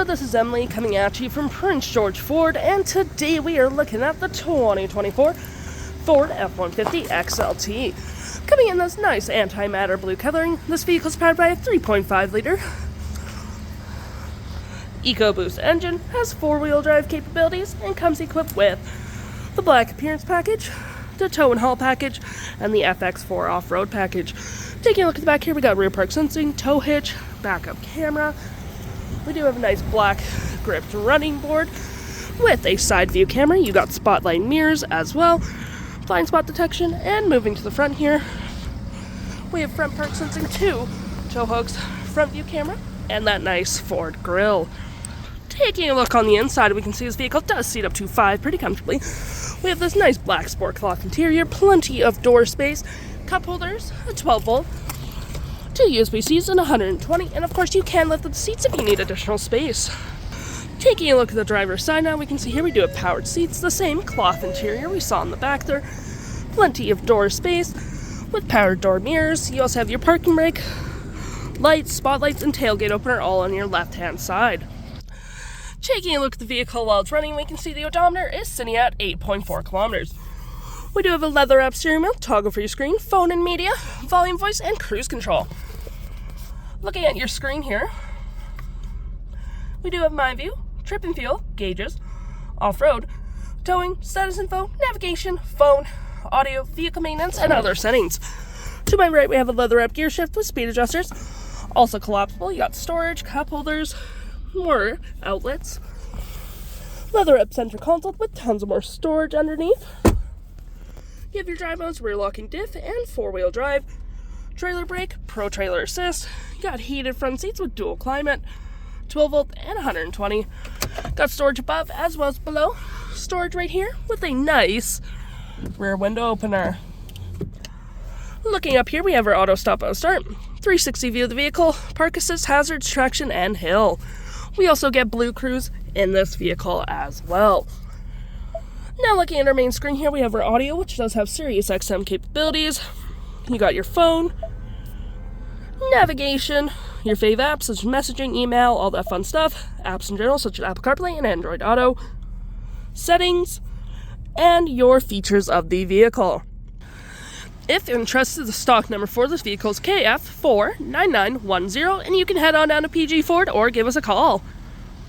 this is Emily coming at you from Prince George Ford, and today we are looking at the 2024 Ford F-150 XLT. Coming in this nice antimatter blue coloring, this vehicle is powered by a 3.5 liter Ecoboost engine, has four-wheel drive capabilities, and comes equipped with the black appearance package, the tow and haul package, and the FX4 Off Road Package. Taking a look at the back here, we got rear park sensing, tow hitch, backup camera. We do have a nice black gripped running board with a side view camera. You got spotlight mirrors as well, blind spot detection, and moving to the front here, we have front park sensing, two tow hooks, front view camera, and that nice Ford grille. Taking a look on the inside, we can see this vehicle does seat up to 5 pretty comfortably. We have this nice black sport cloth interior, plenty of door space, cup holders, a 12-volt, 2 USB-Cs, and 120, and of course you can lift the seats if you need additional space. Taking a look at the driver's side now, we can see here we do have powered seats, the same cloth interior we saw in the back there, plenty of door space with powered door mirrors. You also have your parking brake, lights, spotlights, and tailgate opener all on your left-hand side. Taking a look at the vehicle while it's running, we can see the odometer is sitting at 8.4 kilometers. We do have a leather-wrapped steering wheel, toggle for your screen, phone and media, volume, voice, and cruise control. Looking at your screen here, we do have My View, trip and fuel, gauges, off-road, towing, status info, navigation, phone, audio, vehicle maintenance, and other settings. To my right, we have a leather-wrapped gear shift with speed adjusters, also collapsible. You got storage, cup holders, more outlets, leather-wrapped center console with tons of more storage underneath. You have your drive modes, rear locking diff, and four-wheel drive, trailer brake, pro trailer assist. You got heated front seats with dual climate, 12-volt and 120. Got storage above as well as below. Storage right here with a nice rear window opener. Looking up here, we have our auto stop auto start, 360 view of the vehicle, park assist, hazards, traction, and hill. We also get BLUECRUISE in this vehicle as well. Now looking at our main screen here, we have our audio, which does have Sirius XM capabilities. You got your phone, navigation, your fave apps such as messaging, email, all that fun stuff, apps in general such as Apple CarPlay and Android Auto, settings, and your features of the vehicle. If you're interested, the stock number for this vehicle is KF49910, and you can head on down to PG Ford or give us a call.